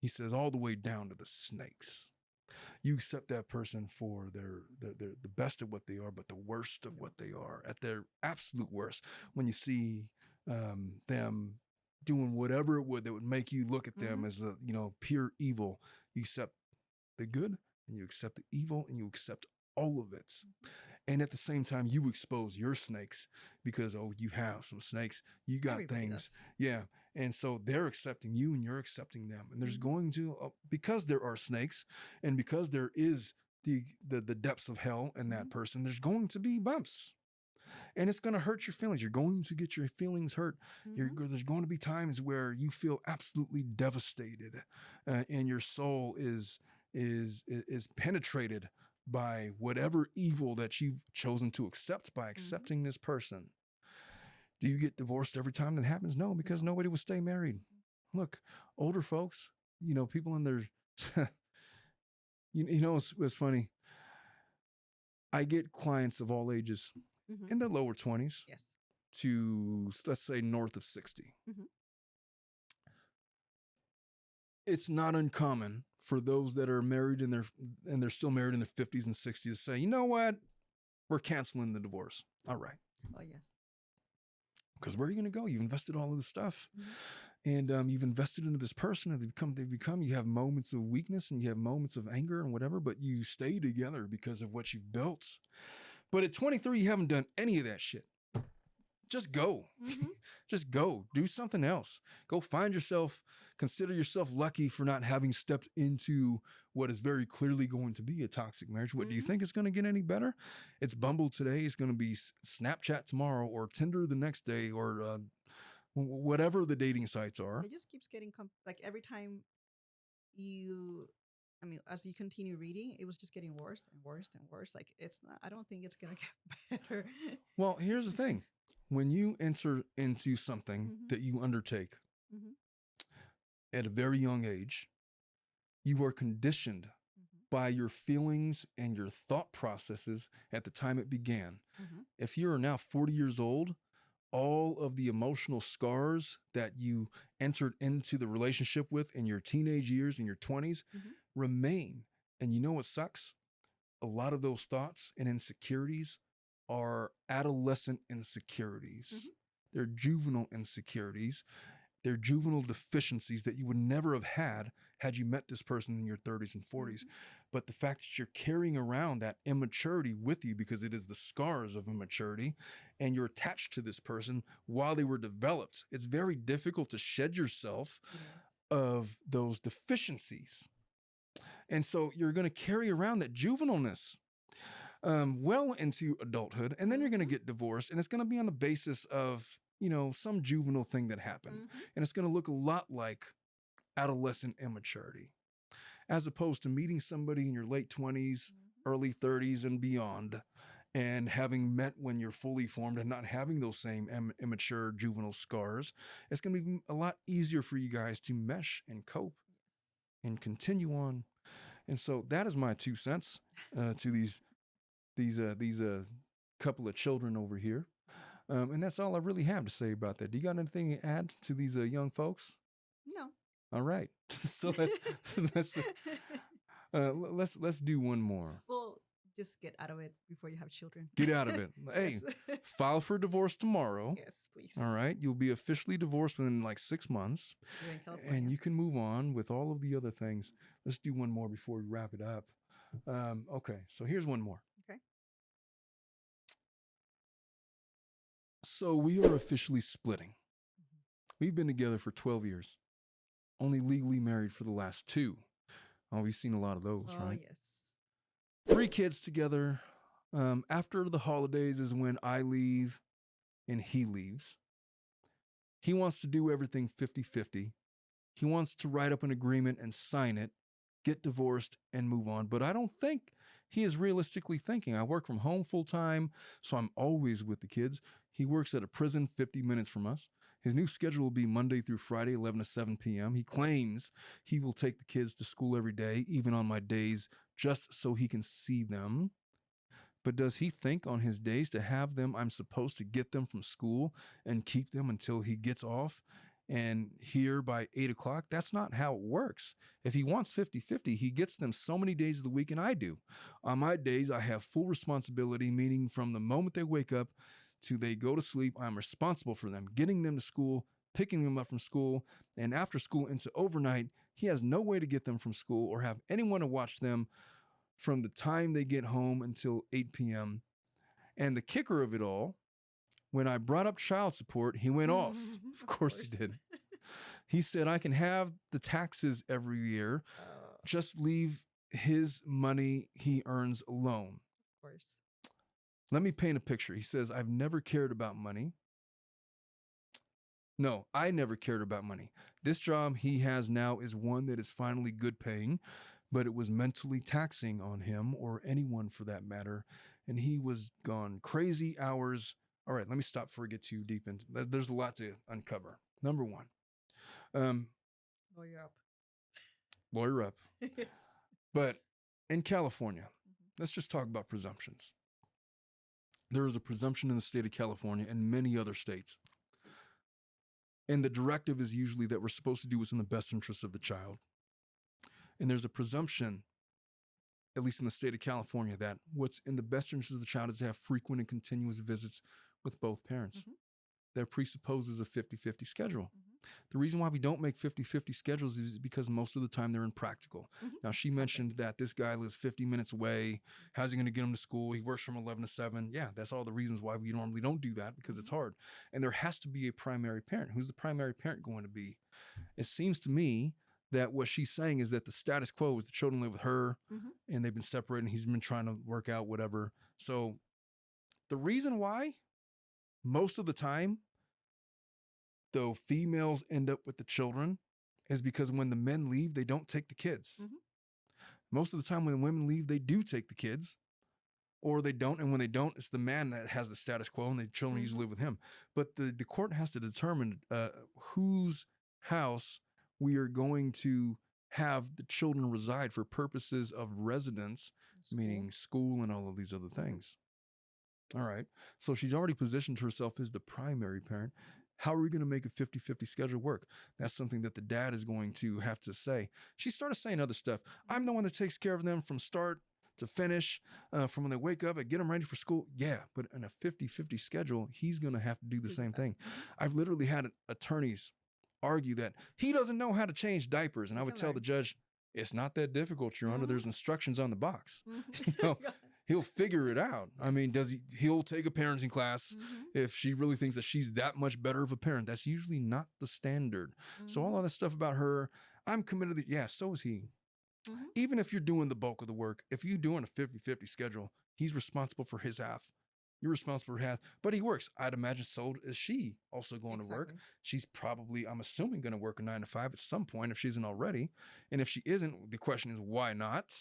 He says all the way down to the snakes. You accept that person for the best of what they are, but the worst of what they are, at their absolute worst. When you see them doing whatever it would that would make you look at them as a, you know, pure evil, you accept the good and you accept the evil and you accept all of it. And at the same time, you expose your snakes because, oh, you have some snakes. You got Everybody things. does. Yeah. And so they're accepting you and you're accepting them. And there's Mhm. going to, because there are snakes and because there is the depths of hell in that Mhm. person, there's going to be bumps. And it's going to hurt your feelings. You're going to get your feelings hurt. Mhm. There's going to be times where you feel absolutely devastated, and your soul is penetrated by whatever evil that you've chosen to accept by Mhm. accepting this person. Do you get divorced every time that happens? No, because No. nobody will stay married. Look, older folks, people in their, it's funny. I get clients of all ages Mhm. in their lower 20s Yes. to, let's say, north of 60. Mhm. It's not uncommon for those that are married and they're still married in their 50s and 60s to say, you know what? We're canceling the divorce. All right. Oh yes. Because where are you going to go? You've invested all of this stuff, Mhm. and you've invested into this person, and you have moments of weakness and you have moments of anger and whatever, but you stay together because of what you've built. But at 23, you haven't done any of that shit. Just go. Mhm. Just go. Do something else. Go find yourself. Consider yourself lucky for not having stepped into what is very clearly going to be a toxic marriage. What do you Mhm. think is going to get any better? It's Bumble today. It's going to be Snapchat tomorrow, or Tinder the next day, or whatever the dating sites are. It just keeps getting like every time you, I mean, as you continue reading, it was just getting worse and worse and worse. Like it's not. I don't think it's gonna get better. Well, here's the thing. When you enter into something Mhm. that you undertake Mhm. at a very young age, you are conditioned Mhm. by your feelings and your thought processes at the time it began. Mhm. If you are now 40 years old, all of the emotional scars that you entered into the relationship with in your teenage years and your 20s Mhm. remain. And you know what sucks? A lot of those thoughts and insecurities are adolescent insecurities. Mhm. They're juvenile insecurities. They're juvenile deficiencies that you would never have had you met this person in your 30s and 40s. Mhm. But the fact that you're carrying around that immaturity with you because it is the scars of immaturity and you're attached to this person while they were developed, it's very difficult to shed yourself It is. of those deficiencies. And so you're going to carry around that juvenileness well into adulthood, and then you're going to Mhm. get divorced, and it's going to be on the basis of some juvenile thing that happened, Mhm. and it's going to look a lot like adolescent immaturity, as opposed to meeting somebody in your late 20s, Mhm. early 30s, and beyond, and having met when you're fully formed and not having those same immature juvenile scars. It's going to be a lot easier for you guys to mesh and cope Yes. and continue on. And so that is my 2 cents to these couple of children over here. And that's all I really have to say about that. Do you got anything to add to these young folks? No. All right. So let's let's do one more. Well, just get out of it before you have children. Get out of it. Hey, Yes. file for divorce tomorrow. Yes, please. All right. You'll be officially divorced within like 6 months, You're in and California. you can move on with all of the other things. Let's do one more before we wrap it up. Okay. So here's one more. Okay. So we are officially splitting. Mhm. We've been together for 12 years, only legally married for the last 2. Oh, we've seen a lot of those, Oh right? yes. 3 kids together. After the holidays is when I leave and he leaves. He wants to do everything 50-50. He wants to write up an agreement and sign it, get divorced, and move on. But I don't think he is realistically thinking. I work from home full time, so I'm always with the kids. He works at a prison 50 minutes from us. His new schedule will be Monday through Friday, 11 to 7 p.m. He claims he will take the kids to school every day, even on my days, just so he can see them. But does he think on his days to have them, I'm supposed to get them from school and keep them until he gets off and here by 8 o'clock? That's not how it works. If he wants 50-50, he gets them so many days of the week, and I do. On my days, I have full responsibility, meaning from the moment they wake up to they go to sleep, I'm responsible for them, getting them to school, picking them up from school, and after school into overnight. He has no way to get them from school or have anyone to watch them from the time they get home until 8 p.m. And the kicker of it all, when I brought up child support, he went off. Of course he did. He said, I can have the taxes every year. Just leave his money he earns alone. Of course. Let me paint a picture. He says, I've never cared about money. No, I never cared about money. This job he has now is one that is finally good paying, but it was mentally taxing on him, or anyone for that matter. And he was gone crazy hours. All right, let me stop before we get too deep into. There's a lot to uncover. Number one. Lawyer up. Lawyer up. Yes. But in California, let's just talk about presumptions. There is a presumption in the state of California and many other states. And the directive is usually that we're supposed to do what's in the best interest of the child. And there's a presumption, at least in the state of California, that what's in the best interest of the child is to have frequent and continuous visits with both parents. That presupposes a 50-50 schedule. The reason why we don't make 50-50 schedules is because most of the time they're impractical. Now, she mentioned that this guy lives 50 minutes away. How's he going to get him to school? He works from 11 to 7. Yeah, that's all the reasons why we normally don't do that, because it's hard. And there has to be a primary parent. Who's the primary parent going to be? It seems to me that what she's saying is that the status quo is the children live with her and they've been separated and he's been trying to work out whatever. So the reason why most of the time, though, females end up with the children is because when the men leave, they don't take the kids. Most of the time when women leave, they do take the kids, or they don't. And when they don't, it's the man that has the status quo and the children usually live with him. But the court has to determine whose house we are going to have the children reside for purposes of residence, meaning school and all of these other things. All right. So she's already positioned herself as the primary parent. How are we going to make a 50-50 schedule work? That's something that the dad is going to have to say. She started saying other stuff. I'm the one that takes care of them from start to finish, from when they wake up and get them ready for school. Yeah, but in a 50-50 schedule, he's going to have to do the same thing. I've literally had attorneys argue that he doesn't know how to change diapers. And I would tell the judge, it's not that difficult, Your Honor. There's instructions on the box. You know, he'll figure it out. I mean, he'll take a parenting class if she really thinks that she's that much better of a parent. That's usually not the standard. So all of this stuff about her, I'm committed to, yeah, so is he. Even if you're doing the bulk of the work, if you're doing a 50-50 schedule, he's responsible for his half. You're responsible for half, but he works. I'd imagine so is she also going to work. She's probably, I'm assuming, going to work a 9 to 5 at some point if she isn't already. And if she isn't, the question is, why not?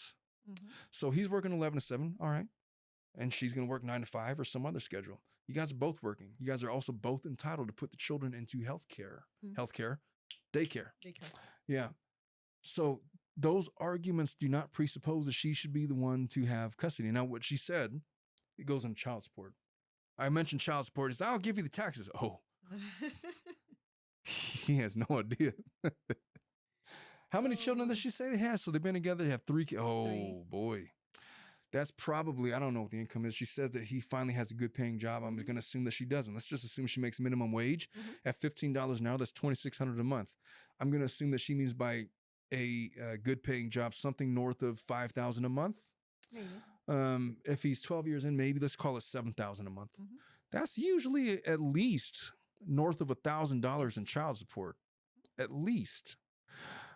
So he's working 11 to 7. All right. And she's going to work 9 to 5 or some other schedule. You guys are both working. You guys are also both entitled to put the children into healthcare, daycare. Yeah. So those arguments do not presuppose that she should be the one to have custody. Now, what she said, it goes into child support. I mentioned child support. Is I'll give you the taxes. Oh, he has no idea. How many children does she say they have? So they've been together. They have 3 kids. Oh, boy. That's probably, I don't know what the income is. She says that he finally has a good paying job. I'm going to assume that she doesn't. Let's just assume she makes minimum wage at $15 an hour. That's $2,600 a month. I'm going to assume that she means by a good paying job, something north of $5,000 a month. Maybe. If he's 12 years in, maybe let's call it $7,000 a month. That's usually at least north of $1,000 in child support, at least.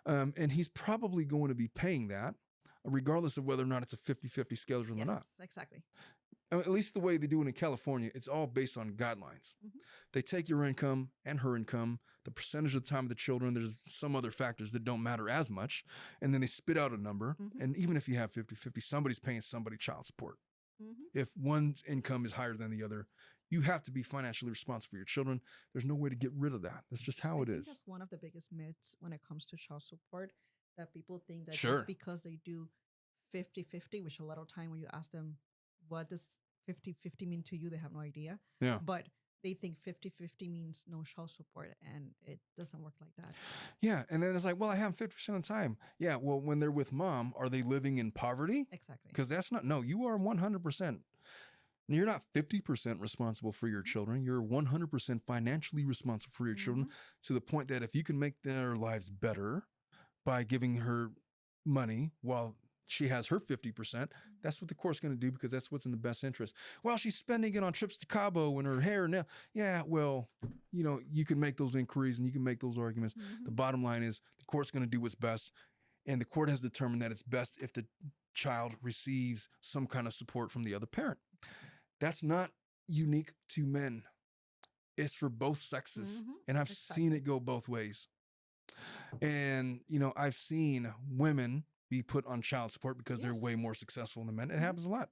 And he's probably going to be paying that, regardless of whether or not it's a 50-50 schedule or not. Yes, exactly. At least the way they do it in California, it's all based on guidelines. They take your income and her income, the percentage of the time of the children, there's some other factors that don't matter as much, and then they spit out a number. And even if you have 50-50, somebody's paying somebody child support. If one's income is higher than the other, you have to be financially responsible for your children. There's no way to get rid of that. That's just how it is. That's one of the biggest myths when it comes to child support, that people think that just because they do 50-50, which a lot of time when you ask them, what does 50-50 mean to you? They have no idea. Yeah. But they think 50-50 means no child support, and it doesn't work like that. Yeah. And then it's like, well, I have 50% of the time. Yeah. Well, when they're with mom, are they living in poverty? Exactly. Because that's not, no, you are 100%. You're not 50% responsible for your children. You're 100% financially responsible for your children, to the point that if you can make their lives better by giving her money while she has her 50%. That's what the court's going to do because that's what's in the best interest. Well, she's spending it on trips to Cabo and her hair and nail. Yeah, well, you can make those inquiries and you can make those arguments. The bottom line is the court's going to do what's best. And the court has determined that it's best if the child receives some kind of support from the other parent. That's not unique to men. It's for both sexes. And I've seen it go both ways. And, I've seen women be put on child support because they're way more successful than men. It happens a lot.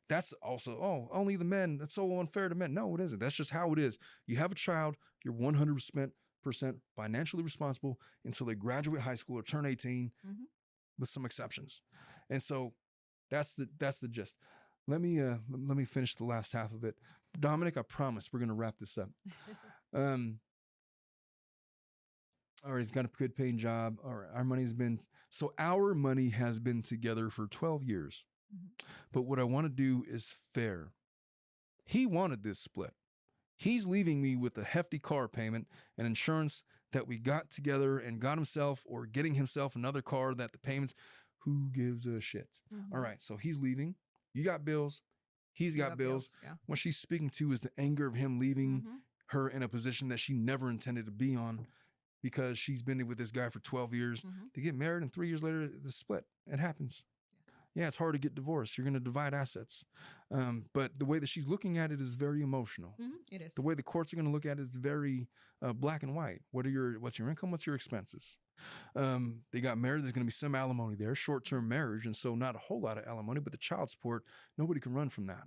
That's also, only the men. That's so unfair to men. No, it isn't. That's just how it is. You have a child, you're 100% financially responsible until they graduate high school or turn 18 with some exceptions. And so that's the gist. Let me finish the last half of it. Dominic, I promise we're going to wrap this up. All right, he's got a good paying job. All right, our money has been together for 12 years. But what I want to do is fair. He wanted this split. He's leaving me with a hefty car payment and insurance that we got together and got himself or getting himself another car that the payments, who gives a shit? All right, so he's leaving. You got bills. He's got bills. Yeah. What she's speaking to is the anger of him leaving her in a position that she never intended to be on because she's been with this guy for 12 years. They get married and 3 years later, the split. It happens. Yeah, it's hard to get divorced. You're going to divide assets. But the way that she's looking at it is very emotional. It is. The way the courts are going to look at it is very black and white. What's your income? What's your expenses? They got married. There's going to be some alimony there, short-term marriage. And so not a whole lot of alimony, but the child support, nobody can run from that.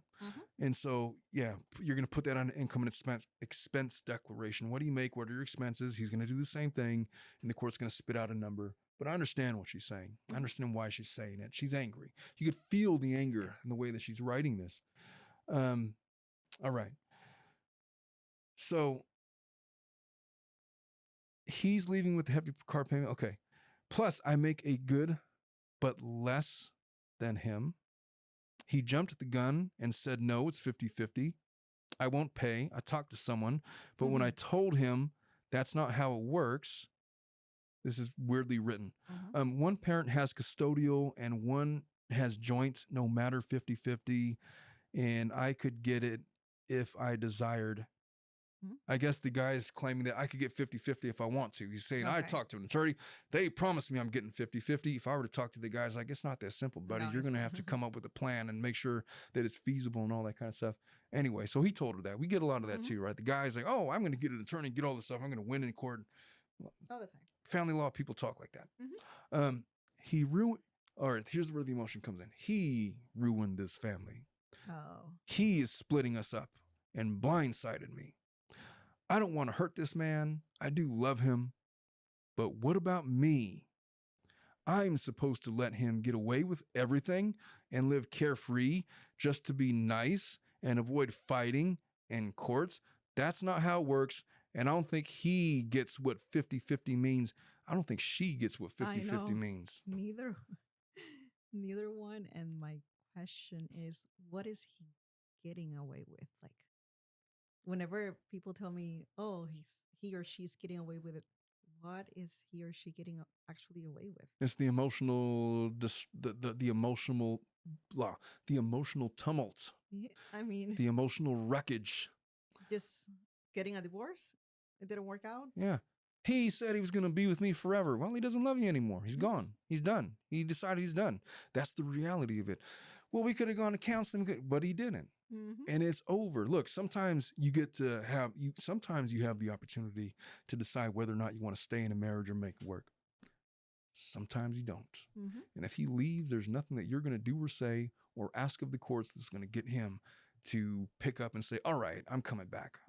And so, yeah, you're going to put that on an income and expense declaration. What do you make? What are your expenses? He's going to do the same thing. And the court's going to spit out a number. But I understand what she's saying. I understand why she's saying it. She's angry. You could feel the anger in the way that she's writing this. All right. So he's leaving with the hefty car payment. Okay. Plus, I make a good, but less than him. He jumped at the gun and said, no, it's 50-50. I won't pay. I talked to someone. But when I told him that's not how it works, this is weirdly written. One parent has custodial and one has joint, no matter 50-50. And I could get it if I desired. I guess the guy is claiming that I could get 50-50 if I want to. He's saying, I talked to an attorney. They promised me I'm getting 50-50. If I were to talk to the guys, like, it's not that simple, buddy. You're going to have to come up with a plan and make sure that it's feasible and all that kind of stuff. Anyway, so he told her that. We get a lot of that too, right? The guy's like, oh, I'm going to get an attorney, get all this stuff. I'm going to win in court. All the time. Family law people talk like that. He ruined, all right, here's where the emotion comes in. He ruined this family. He is splitting us up and blindsided me. I don't want to hurt this man. I do love him. But what about me? I'm supposed to let him get away with everything and live carefree just to be nice and avoid fighting in courts. That's not how it works. And I don't think he gets what 50-50 means. I don't think she gets what 50-50 means. Neither one. And my question is, what is he getting away with? Like, whenever people tell me, oh, he or she's getting away with it, what is he or she getting actually away with? It's the emotional, the emotional blah, the emotional tumult. Yeah, I mean, the emotional wreckage. Just getting a divorce? It didn't work out? Yeah. He said he was going to be with me forever. Well, he doesn't love you anymore. He's gone. He's done. He decided he's done. That's the reality of it. Well, we could have gone to counseling, but he didn't. And it's over. Look, sometimes you have the opportunity to decide whether or not you want to stay in a marriage or make it work. Sometimes you don't. And if he leaves, there's nothing that you're going to do or say or ask of the courts that's going to get him to pick up and say, all right, I'm coming back.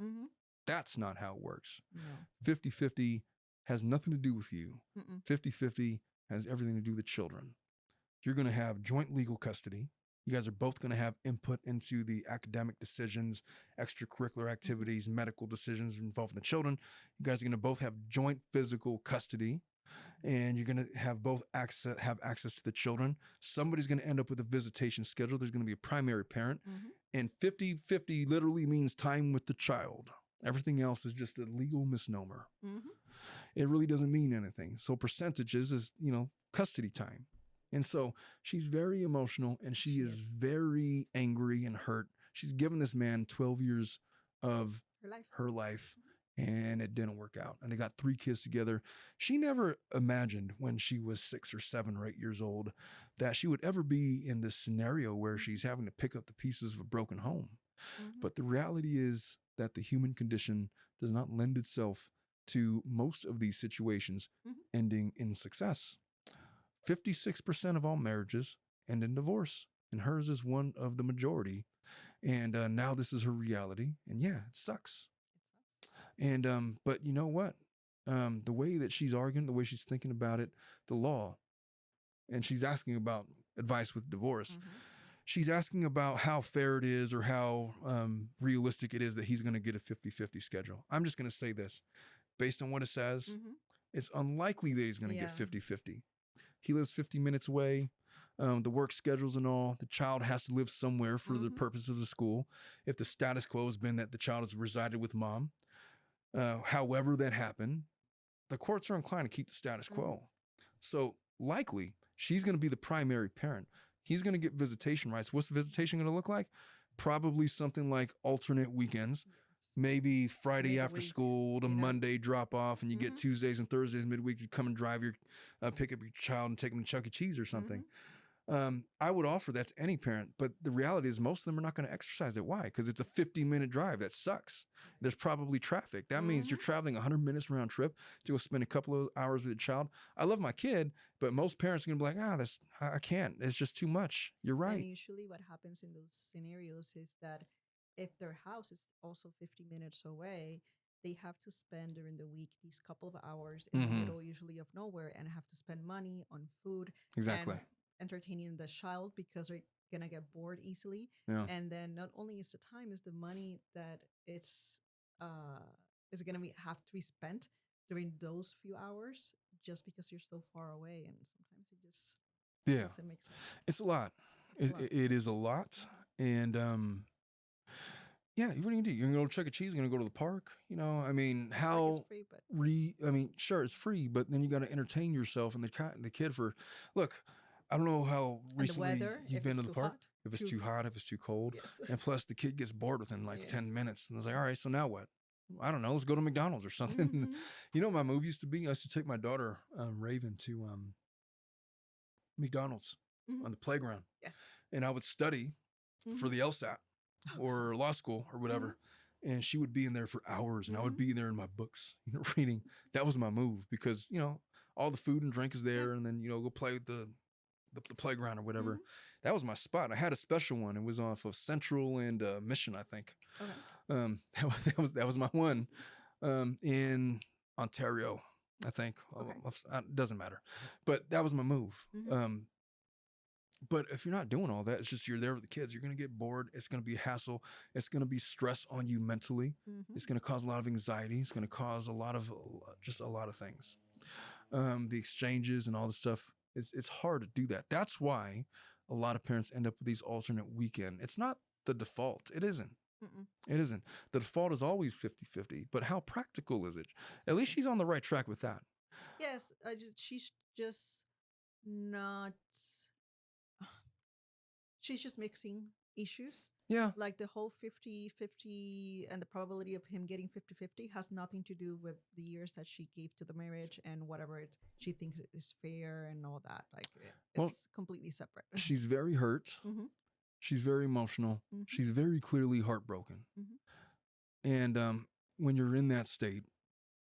That's not how it works. No. 50-50 has nothing to do with you. 50-50 has everything to do with children. You're going to have joint legal custody. You guys are both going to have input into the academic decisions, extracurricular activities, medical decisions involving the children. You guys are going to both have joint physical custody, and you're going to have both have access to the children. Somebody's going to end up with a visitation schedule. There's going to be a primary parent. And 50-50 literally means time with the child. Everything else is just a legal misnomer. It really doesn't mean anything. So percentages is, custody time. And so she's very emotional and she She is is. very angry and hurt. She's given this man 12 years of Her life. her life and it didn't work out. And they got 3 kids together. She never imagined when she was 6 or 7 or 8 years old that she would ever be in this scenario where she's having to pick up the pieces of a broken home. But the reality is that the human condition does not lend itself to most of these situations ending in success. 56% of all marriages end in divorce, and hers is one of the majority. And now this is her reality, and yeah, it sucks. And but you know what? The way that she's arguing, the way she's thinking about it, the law, and she's asking about advice with divorce. She's asking about how fair it is or how realistic it is that he's going to get a 50-50 schedule. I'm just going to say this. Based on what it says, it's unlikely that he's going to get 50-50. He lives 50 minutes away. The work schedules and all. The child has to live somewhere for the purpose of the school. If the status quo has been that the child has resided with mom, however that happened, the courts are inclined to keep the status quo. So likely she's going to be the primary parent. He's going to get visitation rights. What's the visitation going to look like? Probably something like alternate weekends. Maybe Friday after school to Monday drop off, and you get Tuesdays and Thursdays midweek. You come and drive your, pick up your child and take them to Chuck E. Cheese or something. I would offer that to any parent, but the reality is most of them are not going to exercise it. Why? Because it's a 50-minute drive. That sucks. There's probably traffic. That means you're traveling 100 minutes round trip to go spend a couple of hours with your child. I love my kid, but most parents are going to be like, I can't. It's just too much. You're right. And usually what happens in those scenarios is that if their house is also 50 minutes away, they have to spend during the week these couple of hours in the middle, usually of nowhere, and have to spend money on food. Exactly. And entertaining the child because they're gonna get bored easily. Yeah. And then not only is the time, is the money that it's is gonna have to be spent during those few hours just because you're so far away. And sometimes it just doesn't make sense. It's a lot. It is a lot. And yeah, what are you gonna do? You're gonna go to Chuck E. Cheese, you're gonna go to the park. You know, I mean, how Free, but I mean, sure, it's free, but then you got to entertain yourself and the kid for. Look, I don't know how recently weather, you've been to the park. Hot, if it's too hot, if it's too cold, and plus the kid gets bored within like 10 minutes, and it's like, all right, so now what? I don't know. Let's go to McDonald's or something. You know, what my move used to be. I used to take my daughter Raven to McDonald's on the playground. Yes, and I would study for the LSAT or law school or whatever. And she would be in there for hours, and I would be in there in my books, you know, reading. That was my move because, you know, all the food and drink is there, and then, you know, go play with the playground or whatever. That was my spot. I had a special one. It was off of Central and Mission, I think. Okay. That was my one in Ontario, I think. Okay. It doesn't matter, but that was my move. But if you're not doing all that, it's just you're there with the kids, you're going to get bored. It's going to be a hassle. It's going to be stress on you mentally. It's going to cause a lot of anxiety. It's going to cause a lot of things. The exchanges and all the stuff, it's hard to do that. That's why a lot of parents end up with these alternate weekend. It's not the default. It isn't. It isn't. The default is always 50-50. But how practical is it? At least she's on the right track with that. Yes, she's just not... She's just mixing issues. Yeah. Like the whole 50-50 and the probability of him getting 50-50 has nothing to do with the years that she gave to the marriage and whatever she thinks is fair and all that. Like it's completely separate. She's very hurt. She's very emotional. She's very clearly heartbroken. And when you're in that state,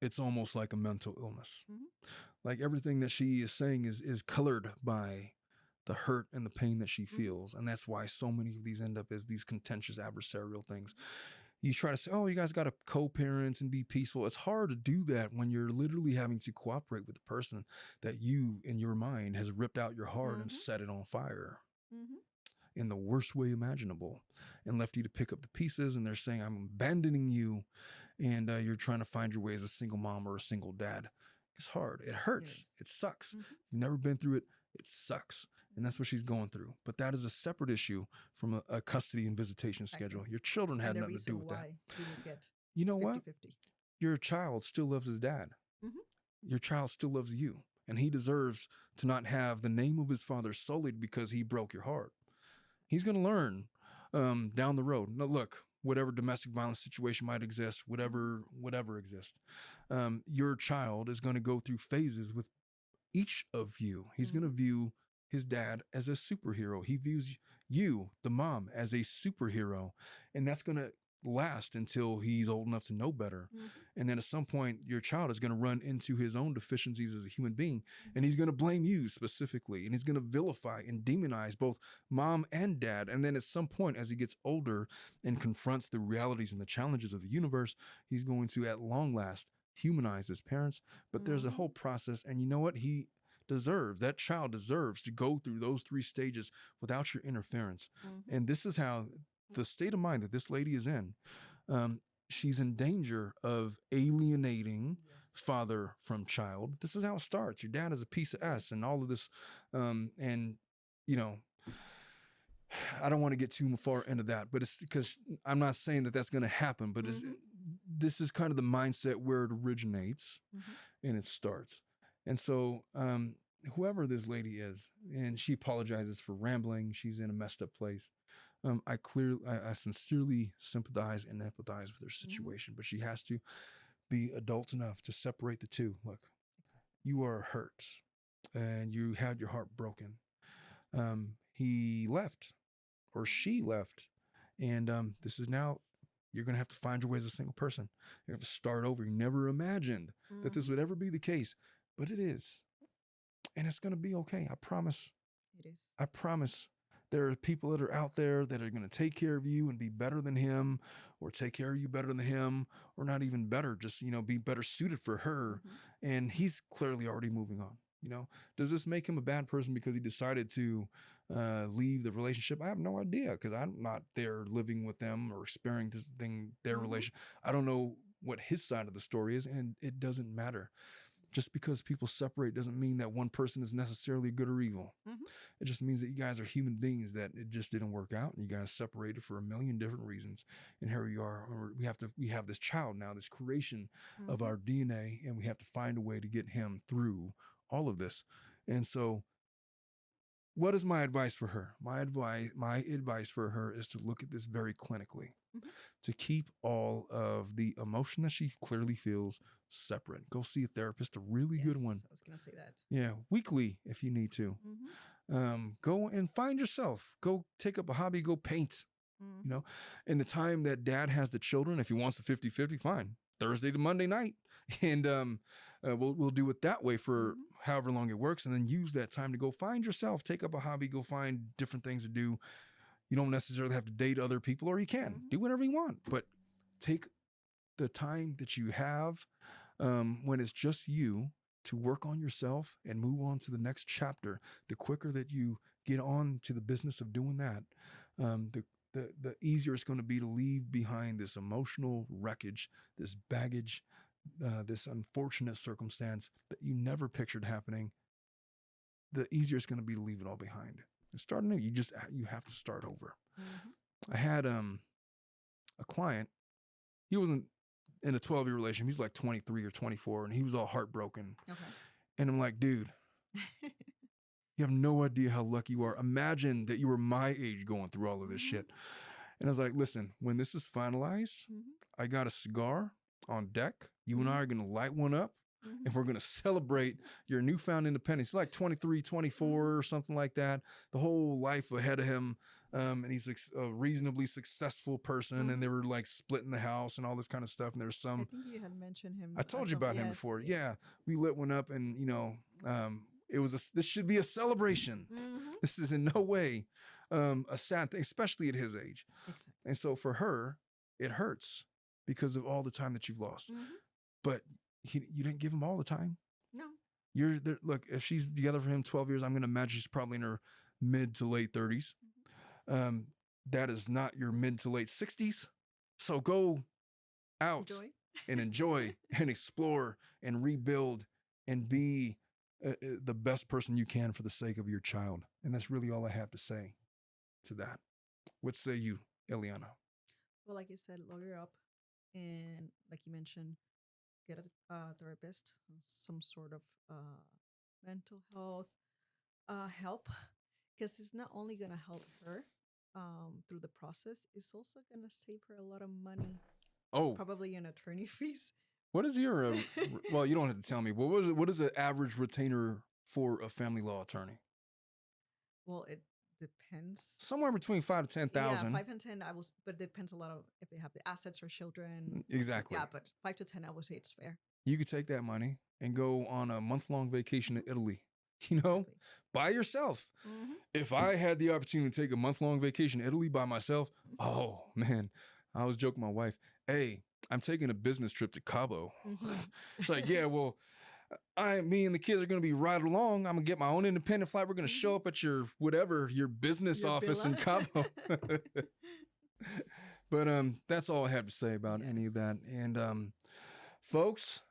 it's almost like a mental illness. Like everything that she is saying is colored by the hurt and the pain that she feels. And that's why so many of these end up as these contentious adversarial things. You try to say, oh, you guys got to co-parent and be peaceful. It's hard to do that when you're literally having to cooperate with the person that you, in your mind, has ripped out your heart and set it on fire in the worst way imaginable and left you to pick up the pieces. And they're saying, I'm abandoning you. And you're trying to find your way as a single mom or a single dad. It's hard. It hurts. It sucks. If you've never been through it, it sucks. And that's what she's going through. But that is a separate issue from a custody and visitation schedule. Your children had nothing to do with that. You know 50-50. What? Your child still loves his dad. Your child still loves you. and he deserves to not have the name of his father sullied because he broke your heart. He's going to learn down the road. Now, look, whatever domestic violence situation might exist, whatever exists, your child is going to go through phases with each of you. He's going to view his dad as a superhero. He views you, the mom, as a superhero. And that's going to last until he's old enough to know better. And then at some point, your child is going to run into his own deficiencies as a human being. And he's going to blame you specifically. And he's going to vilify and demonize both mom and dad. And then at some point, as he gets older and confronts the realities and the challenges of the universe, he's going to, at long last, humanize his parents. But there's a whole process. And you know what? That child deserves to go through those 3 stages without your interference. And this is how the state of mind that this lady is in. She's in danger of alienating father from child. This is how it starts. Your dad is a piece of S and all of this. And, you know, I don't want to get too far into that, but it's because I'm not saying that that's going to happen, but this is kind of the mindset where it originates and it starts. And so whoever this lady is, and she apologizes for rambling, she's in a messed up place. I sincerely sympathize and empathize with her situation, but she has to be adult enough to separate the two. Look, you are hurt and you had your heart broken. He left or she left. And this is now, you're going to have to find your way as a single person. You have to start over. You never imagined that this would ever be the case, but it is. And it's going to be okay. I promise. It is. I promise. There are people that are out there that are going to take care of you and be better than him, or take care of you better than him, or not even better, just, be better suited for her. And he's clearly already moving on. Does this make him a bad person because he decided to leave the relationship? I have no idea, because I'm not there living with them or experiencing their relationship. I don't know what his side of the story is, and it doesn't matter. Just because people separate doesn't mean that one person is necessarily good or evil. It just means that you guys are human beings, that it just didn't work out and you guys separated for a million different reasons. And here we are. We have this child now, this creation of our DNA, and we have to find a way to get him through all of this. And so what is my advice for her? My advice for her is to look at this very clinically, to keep all of the emotion that she clearly feels separate. Go see a therapist, a really good one. I was going to say that. Yeah, weekly if you need to. Go and find yourself. Go take up a hobby, go paint. In the time that dad has the children, if he wants the 50-50, fine. Thursday to Monday night. And we'll do it that way for however long it works, and then use that time to go find yourself, take up a hobby, go find different things to do. You don't necessarily have to date other people, or you can do whatever you want, but take the time that you have when it's just you to work on yourself and move on to the next chapter. The quicker that you get on to the business of doing that, the easier it's going to be to leave behind this emotional wreckage, this baggage, this unfortunate circumstance that you never pictured happening. The easier it's going to be to leave it all behind and start anew. You have to start over. I had a client. He wasn't in a 12-year relationship. He's like 23 or 24, and he was all heartbroken. And I'm like, dude, you have no idea how lucky you are. Imagine that you were my age going through all of this shit. And I was like, listen, when this is finalized, I got a cigar on deck. You and I are going to light one up, and we're going to celebrate your newfound independence. He's like 23, 24 or something like that. The whole life ahead of him. And he's a reasonably successful person, and they were like splitting the house and all this kind of stuff. And there's some, I think you had mentioned him. I told you about him before. Yeah. We lit one up, and this should be a celebration. This is in no way a sad thing, especially at his age. Exactly. And so for her, it hurts because of all the time that you've lost. But you didn't give him all the time. No. You're there. Look, if she's together for him 12 years, I'm going to imagine she's probably in her mid to late 30s. That is not your mid to late 60s. So go out and enjoy and explore and rebuild and be the best person you can for the sake of your child. And that's really all I have to say to that. What say you, Ileana? Well, like you said, lawyer up, and like you mentioned, get a therapist, some sort of mental health help, because it's not only gonna help her through the process, it's also gonna save her a lot of money, Oh, probably in attorney fees. what is your, well, you don't have to tell me, but what is the average retainer for a family law attorney? Well, it depends. Somewhere between 5 to 10,000. 5 and 10. But it depends a lot of if they have the assets or children. Exactly. Yeah, but 5 to 10, I would say it's fair. You could take that money and go on a month-long vacation to Italy, you know, Exactly. by yourself. Mm-hmm. If I had the opportunity to take a month-long vacation to Italy by myself, oh man, I was joking with my wife, hey, I'm taking a business trip to Cabo. Mm-hmm. It's like, yeah, well, me and the kids are going to be right along. I'm going to get my own independent flight. We're going to show up at your business Your office in villa. Cabo. But that's all I have to say about any of that. Yes. And folks,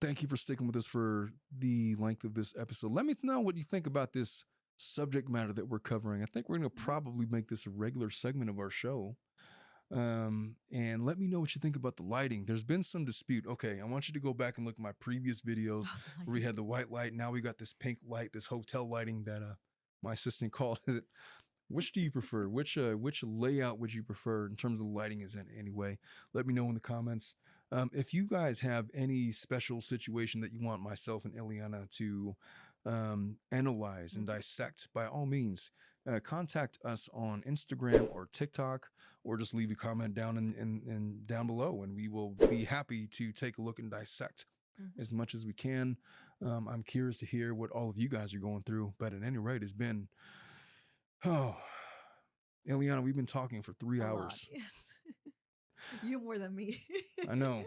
thank you for sticking with us for the length of this episode. Let me know what you think about this subject matter that we're covering. I think we're going to probably make this a regular segment of our show. And let me know what you think about the lighting. There's been some dispute. Okay, I want you to go back and look at my previous videos where we had the white light. Now we got this pink light, this hotel lighting that my assistant called it. Which do you prefer? Which layout would you prefer in terms of lighting is in anyway? Let me know in the comments. If you guys have any special situation that you want myself and Ileana to analyze and dissect, by all means, contact us on Instagram or TikTok, or just leave a comment down in down below, and we will be happy to take a look and dissect as much as we can. I'm curious to hear what all of you guys are going through, but at any rate, it's been, oh, Ileana, we've been talking for 3 hours. Lot, yes. You more than me. I know.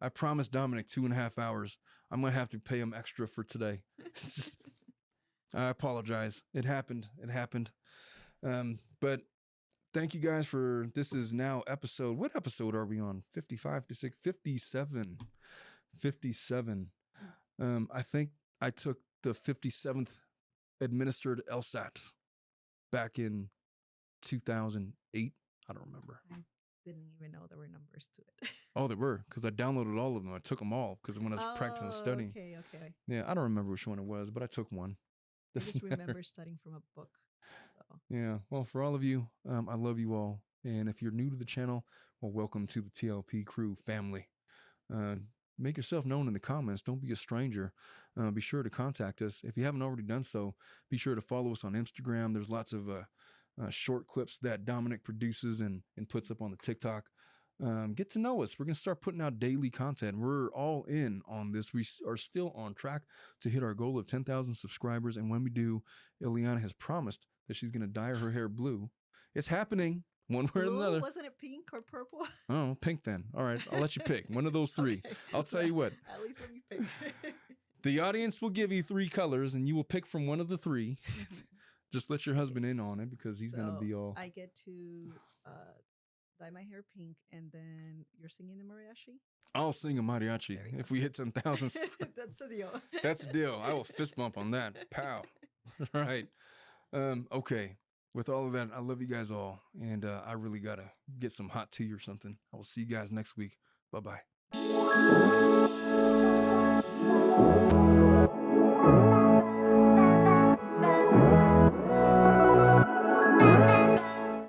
I promised Dominic 2.5 hours. I'm going to have to pay him extra for today. It's just, I apologize. It happened. But thank you guys for, this is now episode, what episode are we on? 55 to 6, 57. 57. I think I took the 57th administered LSAT back in 2008. I don't remember. I didn't even know there were numbers to it. Oh, there were, because I downloaded all of them. I took them all because when I was practicing studying. Okay. Yeah, I don't remember which one it was, but I took one. I just remember studying from a book. So. Yeah, well, for all of you, I love you all. And if you're new to the channel, well, welcome to the TLP crew family. Make yourself known in the comments. Don't be a stranger. Be sure to contact us. If you haven't already done so, be sure to follow us on Instagram. There's lots of short clips that Dominic produces and puts up on the TikTok. Get to know us. We're going to start putting out daily content. We're all in on this. We are still on track to hit our goal of 10,000 subscribers. And when we do, Ileana has promised that she's going to dye her hair blue. It's happening one way or another. Wasn't it pink or purple? Oh, pink then. All right. I'll let you pick one of those three. Okay. I'll tell you what. At least let me pick. The audience will give you 3 colors and you will pick from one of the 3. Just let your husband in on it because he's going to be all. I get to dye my hair pink, and then you're singing the mariachi? I'll sing a mariachi if we hit 10,000. That's the deal. That's the deal. I will fist bump on that. Pow. All right. Okay. With all of that, I love you guys all. And I really got to get some hot tea or something. I will see you guys next week. Bye-bye.